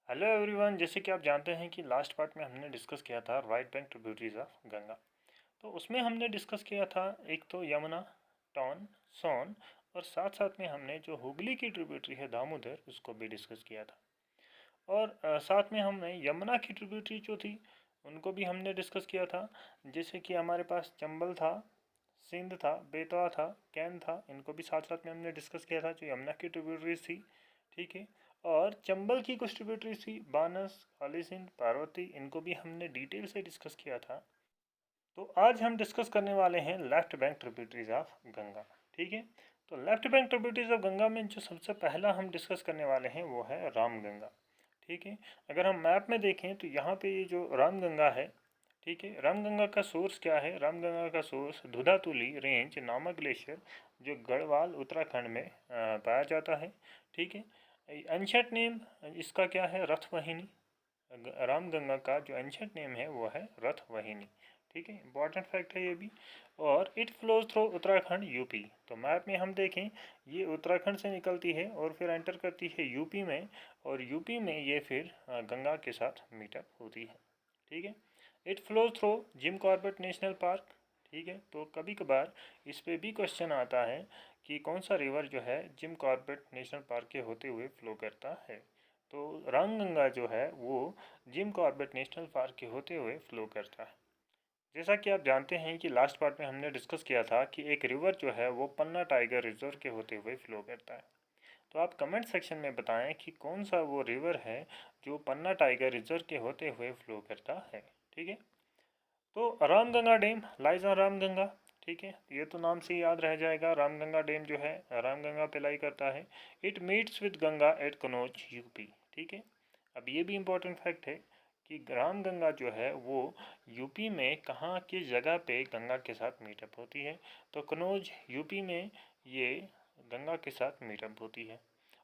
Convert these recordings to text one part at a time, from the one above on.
Hello everyone, जैसे कि आप जानते हैं कि लास्ट पार्ट में हमने डिस्कस किया था right bank tributaries of Ganga. तो उसमें हमने डिस्कस किया था एक तो यमुना, टॉन, सोन और साथ साथ में हमने जो हुगली की ट्रिब्यूटरी है दामोदर उसको भी डिस्कस किया था। और साथ में हमने यमुना की ट्रिब्यूटरी जो थी उनको भी हमने डिस्कस किया था। जैसे कि हमारे पास चंबल था, सिंध था, बेतवा था, कैन था, इनको भी साथ साथ में हमने डिस्कस किया था जो यमुना की ट्रिब्यूटरीज थी। ठीक है। और चंबल की कुछ ट्रिब्यूटरीज थी, बानस, काली सिंध, पार्वती, इनको भी हमने डिटेल से डिस्कस किया था। तो आज हम डिस्कस करने वाले हैं left bank tributaries of Ganga. ठीक है। तो left bank tributaries of Ganga में जो सबसे पहला हम डिस्कस करने वाले हैं वो है रामगंगा। ठीक है। अगर हम मैप में देखें तो यहाँ पे ये जो रामगंगा है, ठीक है, रामगंगा का सोर्स क्या है? रामगंगा का सोर्स धुधातुली रेंज नामक ग्लेशियर जो गढ़वाल उत्तराखंड में पाया जाता है। ठीक है। एंशंट नेम इसका क्या है? रथवाहिनी। रामगंगा का जो एंशंट नेम है वो है रथवाहिनी। ठीक है, इंपॉर्टेंट फैक्ट है ये भी। और it flows through Uttarakhand UP. तो मैप में हम देखें, ये उत्तराखंड से निकलती है और फिर एंटर करती है यूपी में, और यूपी में ये फिर गंगा के साथ मीटअप होती है। ठीक है। It flows through Jim Corbett national park. ठीक है। तो कभी कभार इस पे भी क्वेश्चन आता है कि कौन सा रिवर जो है जिम कॉर्बेट नेशनल पार्क के होते हुए फ्लो करता है। तो रामगंगा जो है वो जिम कॉर्बेट नेशनल पार्क के होते हुए फ्लो करता है। जैसा कि आप जानते हैं कि लास्ट पार्ट में हमने डिस्कस किया था कि एक रिवर जो है वो पन्ना टाइगर रिजर्व के होते हुए फ्लो करता है। तो आप कमेंट सेक्शन में बताएं कि कौन सा वो रिवर है जो पन्ना टाइगर रिजर्व के होते हुए फ्लो करता है। ठीक है। तो Ramganga dam lies on Ramganga. ठीक है, ये तो नाम से ही याद रह जाएगा। रामगंगा डैम जो है रामगंगा पे लाई करता है। It meets with Ganga at Kannauj UP. ठीक है। अब ये भी इम्पोर्टेंट फैक्ट है कि रामगंगा जो है वो यूपी में कहाँ की जगह पे गंगा के साथ मीटअप होती है? तो कनौज यूपी में ये गंगा के साथ मीटअप होती है।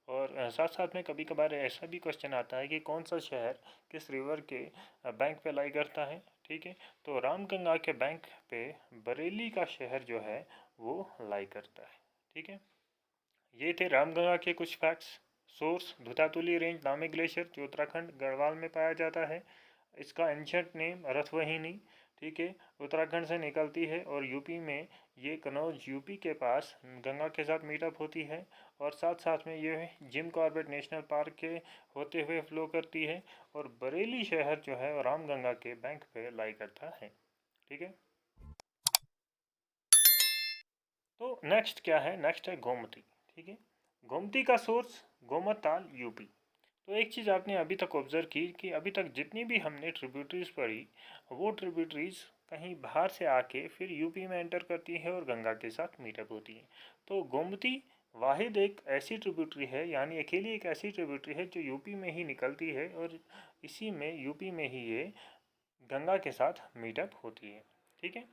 और साथ साथ में कभी कभार ऐसा भी क्वेश्चन आता है कि कौन सा शहर किस रिवर के बैंक पे लाई करता है। ठीक है। तो रामगंगा के बैंक पे बरेली का शहर जो है वो लाई करता है। ठीक है। ये थे रामगंगा के कुछ फैक्ट्स। सोर्स धुतातुली रेंज नामक ग्लेशियर जो उत्तराखंड गढ़वाल में पाया जाता है। इसका एंशंट नेम रथवाहिनी। ठीक है, उत्तराखंड से निकलती है और यूपी में ये कनौज यूपी के पास गंगा के साथ मीटअप होती है। और साथ साथ में ये जिम कॉर्बेट नेशनल पार्क के होते हुए फ्लो करती है। और बरेली शहर जो है रामगंगा के बैंक पे लाई करता है। ठीक है। तो नेक्स्ट क्या है? नेक्स्ट है गोमती। ठीक है। गोमती का सोर्स गोमताल यूपी। तो एक चीज़ आपने अभी तक ऑब्जर्व की कि अभी तक जितनी भी हमने ट्रिब्यूटरीज पढ़ी वो ट्रिब्यूटरीज कहीं बाहर से आके फिर यूपी में एंटर करती है और गंगा के साथ मीटअप होती है। तो गोमती वाहिद एक ऐसी ट्रिब्यूटरी है, यानी अकेली एक ऐसी ट्रिब्यूटरी है जो यूपी में ही निकलती है और इसी में यूपी में ही ये गंगा के साथ मीटअप होती है। ठीक है।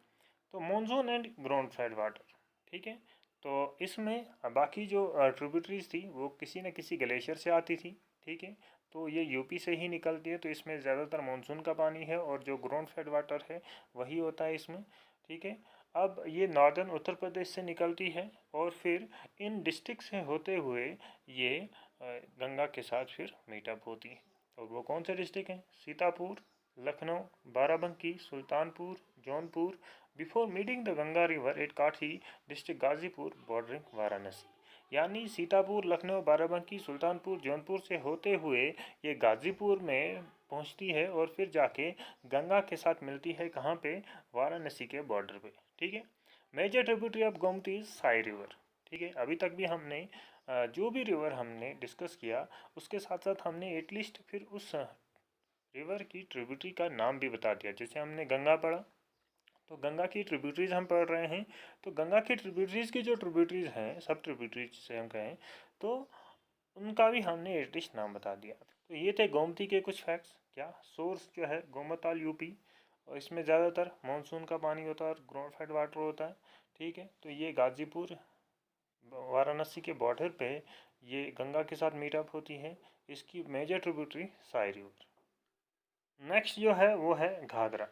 तो monsoon and ground fed water. ठीक है। तो इसमें बाकी जो ट्रिब्यूटरीज थी वो किसी न किसी ग्लेशियर से आती थी। ठीक है। तो ये यूपी से ही निकलती है, तो इसमें ज़्यादातर मानसून का पानी है और जो ग्राउंड फेड वाटर है वही होता है इसमें। ठीक है। अब ये नॉर्दर्न उत्तर प्रदेश से निकलती है और फिर इन डिस्ट्रिक्ट से होते हुए ये गंगा के साथ फिर मीटअप होती है। और वो कौन से डिस्ट्रिक्ट हैं? Sitapur, Lucknow, Barabanki, Sultanpur, Jaunpur, before meeting the Ganga river eight काठी डिस्ट्रिक्ट गाजीपुर बॉर्डरिंग वाराणसी। यानी सीतापुर, लखनऊ, बाराबंकी, सुल्तानपुर, जौनपुर से होते हुए ये गाजीपुर में पहुंचती है और फिर जाके गंगा के साथ मिलती है कहाँ पे? वाराणसी के बॉर्डर पे। ठीक है। Major tributary of Gomti is Sai river. ठीक है। अभी तक भी हमने जो भी रिवर हमने डिस्कस किया उसके साथ साथ हमने एटलीस्ट फिर उस रिवर की ट्रिब्यूटरी का नाम भी बता दिया। जैसे हमने गंगा पढ़ा तो गंगा की ट्रिब्यूटरीज हम पढ़ रहे हैं, तो गंगा की ट्रिब्यूटरीज की जो ट्रिब्यूटरीज हैं, सब ट्रिब्यूटरीज से हम कहें तो उनका भी हमने एटलीस्ट नाम बता दिया। तो ये थे गोमती के कुछ फैक्ट्स। क्या सोर्स जो है गोमताल यूपी, और इसमें ज़्यादातर मानसून का पानी होता है और ग्राउंड फेड वाटर होता है। ठीक है। तो ये गाजीपुर वाराणसी के बॉर्डर पे ये गंगा के साथ मीटअप होती है। इसकी major tributary Sai river. Next जो है वो है घाघरा।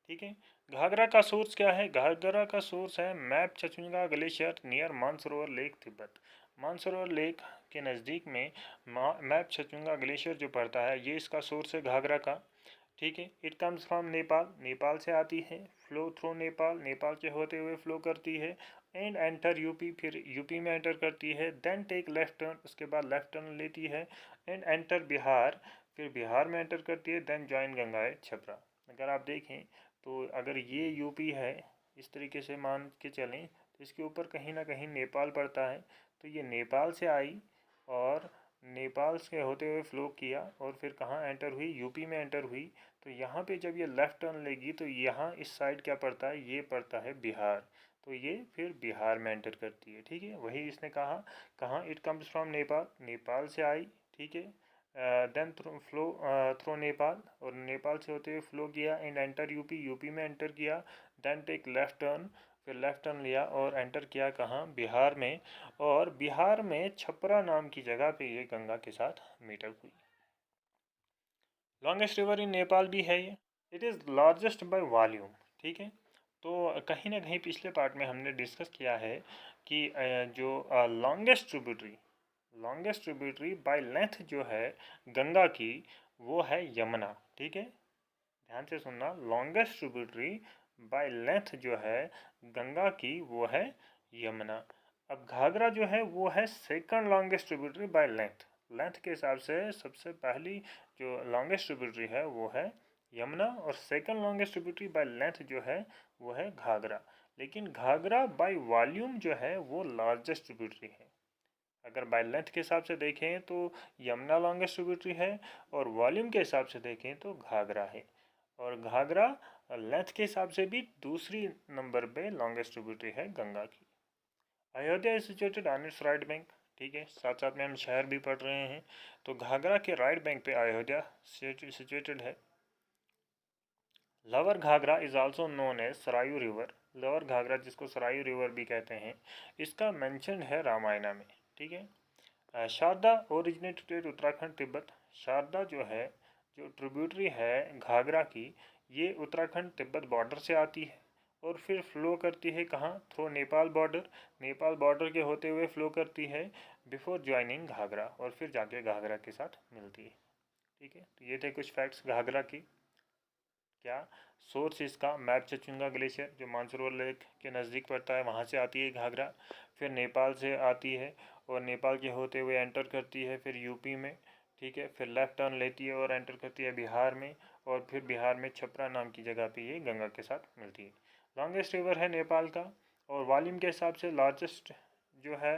ठीक है। घाघरा का सोर्स क्या है? घाघरा का सोर्स है Mapchachungo glacier near Mansarovar lake Tibet. Mansarovar lake के नज़दीक में मैपचुंगा ग्लेशियर जो पड़ता है, ये इसका सोर्स है घाघरा का। ठीक है, it comes from Nepal, Nepal से आती है, फ्लो थ्रू नेपाल, नेपाल के होते हुए फ्लो करती है, एंड एंटर यूपी, फिर यूपी में एंटर करती है, देन टेक लेफ्ट टर्न, उसके बाद लेफ्ट टर्न लेती है, एंड एंटर बिहार, फिर बिहार में एंटर करती है, then join Ganga at Chhapra. अगर आप देखें तो अगर ये यूपी है, इस तरीके से मान के चलें, तो इसके ऊपर कहीं ना कहीं नेपाल पड़ता है, तो ये नेपाल से आई और नेपाल से होते हुए फ्लो किया और फिर कहाँ एंटर हुई, यूपी में एंटर हुई। तो यहाँ पे जब ये लेफ़्ट टर्न लेगी तो यहाँ इस साइड क्या पड़ता है, ये पड़ता है बिहार, तो ये फिर बिहार में एंटर करती है। ठीक है, वही इसने कहा, कहाँ it comes from Nepal, Nepal से आई। ठीक है, देन थ्रो नेपाल, और नेपाल से होते हुए फ्लो किया एंड एंटर यूपी, यूपी में एंटर किया, देन टेक लेफ़्ट टर्न, फिर लेफ़्ट टर्न लिया और एंटर किया कहाँ, बिहार में, और बिहार में छपरा नाम की जगह पे ये गंगा के साथ मीटअप हुई। लॉन्गेस्ट रिवर इन नेपाल भी है ये, it is largest by volume. ठीक है, तो कहीं ना कहीं पिछले पार्ट में हमने डिस्कस किया है कि जो लॉन्गेस्ट ट्रिब्यूटरी बाय लेंथ जो है गंगा की, वो है यमुना। ठीक है, ध्यान से सुनना, लॉन्गेस्ट ट्रिब्यूटरी बाय लेंथ जो है गंगा की, वो है यमुना। अब घाघरा जो है वो है second longest tributary by length, length के हिसाब से सबसे पहली जो लॉन्गेस्ट ट्रिब्यूटरी है वो है यमुना, और second longest tributary by length जो है वो है घाघरा। लेकिन घाघरा बाय वॉल्यूम जो है वो लार्जेस्ट ट्रिब्यूटरी है। अगर बाय लेंथ के हिसाब से देखें तो यमुना लॉन्गेस्ट ट्रिब्यूटरी है, और वॉल्यूम के हिसाब से देखें तो घाघरा है, और घाघरा लेंथ के हिसाब से भी दूसरी नंबर पे लॉन्गेस्ट ट्रिब्यूटरी है गंगा की। Ayodhya is situated on it's right bank. ठीक है, साथ साथ में हम शहर भी पढ़ रहे हैं, तो घाघरा के राइट बैंक पे अयोध्या सिचुएटेड है। Lower Ghaghara is also known as Saryu river, lower Ghaghara जिसको सरायू रिवर भी कहते हैं, इसका मेंशन है रामायणा में। ठीक है, शारदा ओरिजिनेटेड उत्तराखंड तिब्बत, शारदा जो है, जो ट्रिब्यूटरी है घाघरा की, ये उत्तराखंड तिब्बत बॉर्डर से आती है और फिर फ्लो करती है कहाँ, through Nepal border, Nepal border के होते हुए फ्लो करती है बिफोर ज्वाइनिंग घाघरा, और फिर जाके घाघरा के साथ मिलती है। ठीक है, तो ये थे कुछ फैक्ट्स घाघरा की। क्या सोर्स इसका मैपचुंगा ग्लेशियर जो मानसरोवर लेक के नज़दीक पड़ता है, वहाँ से आती है घाघरा, फिर नेपाल से आती है और नेपाल के होते हुए एंटर करती है फिर यूपी में। ठीक है, फिर लेफ़्ट टर्न लेती है और एंटर करती है बिहार में, और फिर बिहार में छपरा नाम की जगह पे ये गंगा के साथ मिलती है। लॉन्गेस्ट रिवर है नेपाल का, और वॉल्यूम के हिसाब से लार्जेस्ट जो है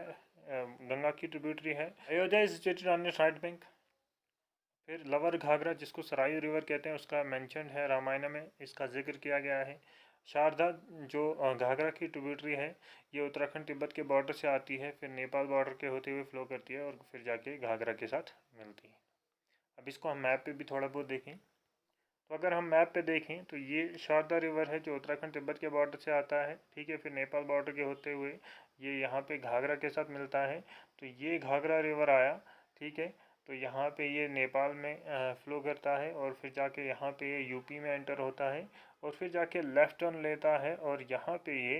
गंगा की ट्रिब्यूटरी है। Ayodhya is situated on the right bank. फिर लवर घाघरा जिसको सरायू रिवर कहते हैं, उसका मेंशन है रामायण में, इसका जिक्र किया गया है। शारदा जो घाघरा की ट्रिब्यूटरी है, ये उत्तराखंड तिब्बत के बॉर्डर से आती है, फिर नेपाल बॉर्डर के होते हुए फ्लो करती है और फिर जाके घाघरा के साथ मिलती है। अब इसको हम मैप पे भी थोड़ा बहुत देखें, तो अगर हम मैप पे देखें तो ये शारदा रिवर है जो उत्तराखंड तिब्बत के बॉर्डर से आता है। ठीक है, फिर नेपाल बॉर्डर के होते हुए ये यहाँ पे घाघरा के साथ मिलता है, तो ये घाघरा रिवर आया। ठीक है, तो यहाँ पे ये नेपाल में फ्लो करता है और फिर जाके यहाँ पे ये यूपी में एंटर होता है, और फिर जाके लेफ़्ट टर्न लेता है और यहाँ पे ये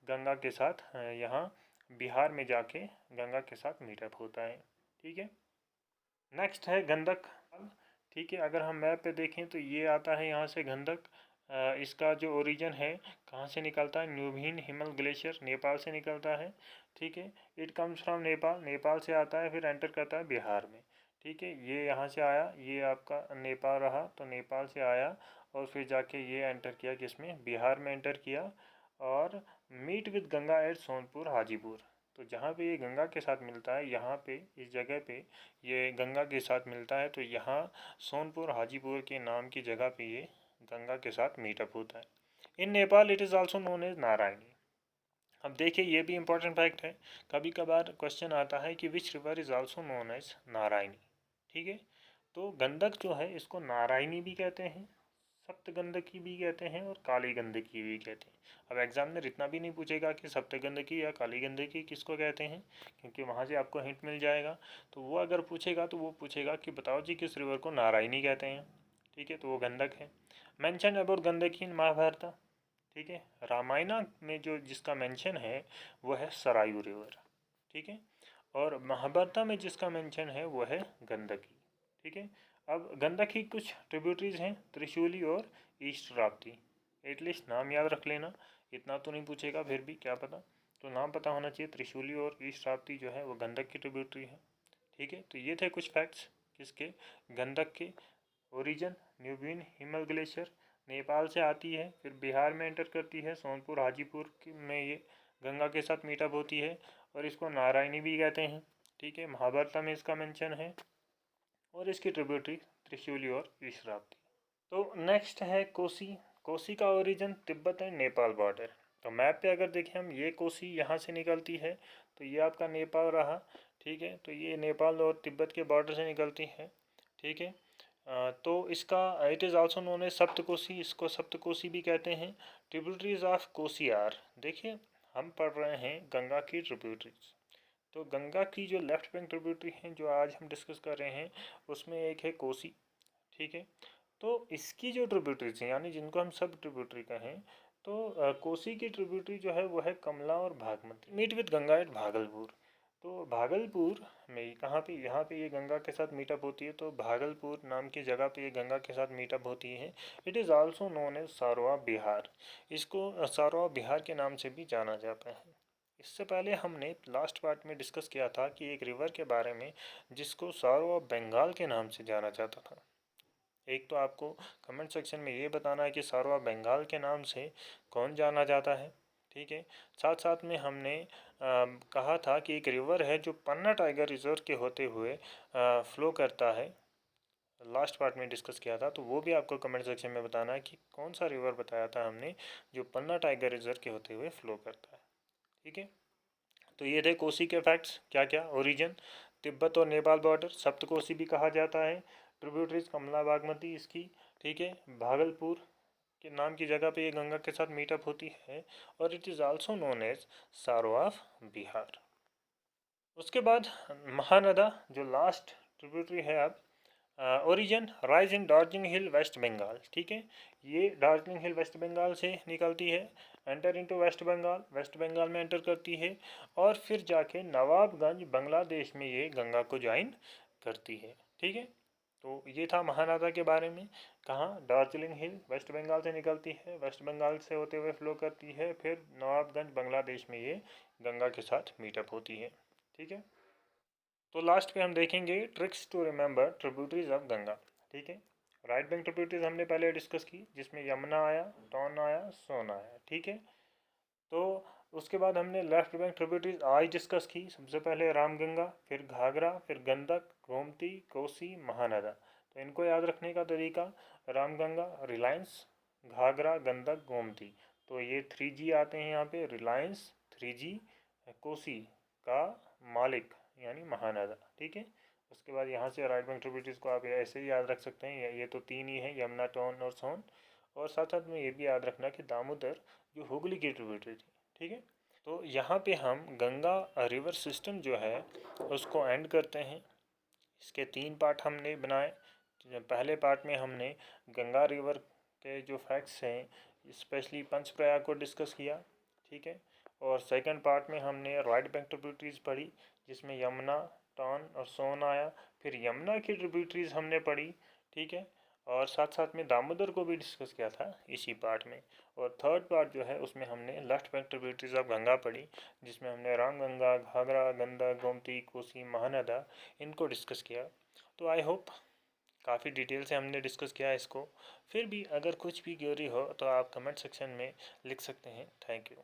गंगा के साथ यहाँ बिहार में जाके गंगा के साथ मीटअप होता है। ठीक है, नेक्स्ट है गंडक। ठीक है, अगर हम मैप पे देखें तो ये आता है यहाँ से गंडक, इसका जो ओरिजिन है कहाँ से निकलता है, न्यूभीन हिमल ग्लेशियर नेपाल से निकलता है। ठीक है, it comes from Nepal, Nepal से आता है फिर एंटर करता है बिहार में। ठीक है, ये यहाँ से आया, ये आपका नेपाल रहा, तो नेपाल से आया और फिर जाके ये एंटर किया किसमें, बिहार में एंटर किया, और meet with Ganga at Sonpur Hajipur. तो जहाँ पे ये गंगा के साथ मिलता है, यहाँ पे इस जगह पे ये गंगा के साथ मिलता है, तो यहाँ सोनपुर हाजीपुर के नाम की जगह पे ये गंगा के साथ मीटअप होता है। In Nepal it is also known as Narayani. अब देखिए, ये भी इम्पोर्टेंट फैक्ट है, कभी कभार क्वेश्चन आता है कि which river is also known as Narayani. ठीक है, तो गंडक जो है इसको नारायणी भी कहते हैं, सप्तगंधकी भी कहते हैं और काली गंडकी भी कहते हैं। अब एग्जामिनर इतना भी नहीं पूछेगा कि सप्तगंधकी या काली गंडकी किसको कहते हैं, क्योंकि वहाँ से आपको हिंट मिल जाएगा। तो वो अगर पूछेगा तो वो पूछेगा कि बताओ जी किस रिवर को नारायणी कहते हैं। ठीक है, तो वो गंडक है। मेंशन अबाउट गंडकी इन महाभारत। ठीक है, रामायण में जो जिसका मेंशन है वो है सरायू रिवर। ठीक है, और महाभारत में जिसका मेंशन है वो है गंडकी। ठीक है, अब गंडकी कुछ ट्रिब्यूटरीज हैं, त्रिशूली और ईस्ट राप्ती। एटलीस्ट नाम याद रख लेना, इतना तो नहीं पूछेगा, फिर भी क्या पता, तो नाम पता होना चाहिए। त्रिशूली और ईस्ट राप्ती जो है वो गंडक की ट्रिब्यूटरी है। ठीक है, तो ये थे कुछ फैक्ट्स किसके, गंडक के। Origin Nubian Himal glacier Nepal से आती है, फिर बिहार में एंटर करती है, सोनपुर हाजीपुर में ये गंगा के साथ मीटअप होती है, और इसको नारायणी भी कहते हैं। ठीक है, महाभारत में इसका मेंशन है, और इसकी ट्रिब्यूटरी त्रिशूली और ईस्ट राप्ती। तो नेक्स्ट है कोसी। कोसी का origin Tibet and Nepal border. तो मैप पे अगर देखें हम, ये कोसी यहाँ से निकलती है, तो ये आपका नेपाल रहा। ठीक है, तो ये नेपाल और तिब्बत के बॉर्डर से निकलती है। ठीक है, तो इसका it is also known as Saptakosi, इसको सप्तकोसी भी कहते हैं। ट्रिब्यूटरीज ऑफ कोसी आर, देखिए हम पढ़ रहे हैं गंगा की ट्रिब्यूटरीज, तो गंगा की जो लेफ्ट बैंक ट्रिब्यूटरी हैं जो आज हम डिस्कस कर रहे हैं, उसमें एक है कोसी। ठीक है, तो इसकी जो ट्रिब्यूटरीज हैं, यानी जिनको हम सब ट्रिब्यूटरी कहें, तो कोसी की ट्रिब्यूटरी जो है वो है कमला और Bhagmati. Meet with Ganga at Bhagalpur. तो भागलपुर में कहाँ पे, यहाँ पे ये गंगा के साथ मीटअप होती है, तो भागलपुर नाम की जगह पे ये गंगा के साथ मीटअप होती है। It is also known as सारवा बिहार, इसको सारवा बिहार के नाम से भी जाना जाता है। इससे पहले हमने लास्ट पार्ट में डिस्कस किया था कि एक रिवर के बारे में जिसको सारवा बंगाल के नाम से जाना जाता था। एक तो आपको कमेंट सेक्शन में ये बताना है कि सारवा बंगाल के नाम से कौन जाना जाता है। ठीक है, साथ साथ में हमने कहा था कि एक रिवर है जो पन्ना टाइगर रिजर्व के होते हुए फ्लो करता है, लास्ट पार्ट में डिस्कस किया था, तो वो भी आपको कमेंट सेक्शन में बताना है कि कौन सा रिवर बताया था हमने जो पन्ना टाइगर रिजर्व के होते हुए फ्लो करता है। ठीक है, तो ये थे कोसी के फैक्ट्स। क्या क्या, ओरिजिन तिब्बत और नेपाल बॉर्डर, सप्तकोसी भी कहा जाता है, ट्रिब्यूटरीज कमला बागमती इसकी। ठीक है, भागलपुर के नाम की जगह पे ये गंगा के साथ मीटअप होती है, और it is also known as sorrow of Bihar. उसके बाद महानदा जो लास्ट ट्रिब्यूटरी है अब, origin rise in Darjeeling hill West Bengal. ठीक है, ये दार्जिलिंग हिल वेस्ट बंगाल से निकलती है, enter into West Bengal, West Bengal में एंटर करती है, और फिर जाके नवाबगंज बांग्लादेश में ये गंगा को ज्वाइन करती है। ठीक है, तो ये था महानदा के बारे में। कहाँ, दार्जिलिंग हिल वेस्ट बंगाल से निकलती है, वेस्ट बंगाल से होते हुए फ्लो करती है, फिर नवाबगंज बांग्लादेश में ये गंगा के साथ मीटअप होती है। ठीक है, तो लास्ट पे हम देखेंगे tricks to remember tributaries of Ganga. ठीक है, राइट बैंक ट्रिब्यूटरीज हमने पहले डिस्कस की, जिसमें यमुना आया, टॉन आया, सोन आया। ठीक है, तो उसके बाद हमने लेफ्ट बैंक ट्रिब्यूटरीज आज डिस्कस की, सबसे पहले रामगंगा, फिर घाघरा, फिर गंडक, गोमती, कोसी, महानदा। तो इनको याद रखने का तरीका, रामगंगा रिलायंस, घाघरा गंडक गोमती, तो ये 3G आते हैं यहाँ पे, रिलायंस 3G, कोसी का मालिक यानी महानदा। ठीक है, उसके बाद यहाँ से राइट बैंक ट्रिब्यूटरीज को आप ऐसे ही याद रख सकते हैं, ये तो 3 ही हैं, यमुना, टोन और सोन। और साथ साथ में ये भी याद रखना कि दामोदर जो हुगली की ट्रिब्यूटरी थी। ठीक है, तो यहाँ पे हम गंगा रिवर सिस्टम जो है उसको एंड करते हैं। इसके 3 पार्ट हमने बनाए। पहले पार्ट में हमने गंगा रिवर के जो फैक्ट्स हैं, स्पेशली पंचप्रयाग को डिस्कस किया। ठीक है, और सेकंड पार्ट में हमने राइट बैंक ट्रिब्यूटरीज पढ़ी, जिसमें यमुना, टॉन और सोन आया। फिर यमुना की ट्रिब्यूटरीज हमने पढ़ी। ठीक है, और साथ साथ में दामोदर को भी डिस्कस किया था इसी पार्ट में। और थर्ड पार्ट जो है उसमें हमने left bank tributaries of Ganga पढ़ी, जिसमें हमने रामगंगा, घाघरा, गंडक, गोमती, कोसी, महानदा इनको डिस्कस किया। तो आई होप काफ़ी डिटेल से हमने डिस्कस किया इसको। फिर भी अगर कुछ भी क्वेरी हो तो आप कमेंट सेक्शन में लिख सकते हैं। Thank you.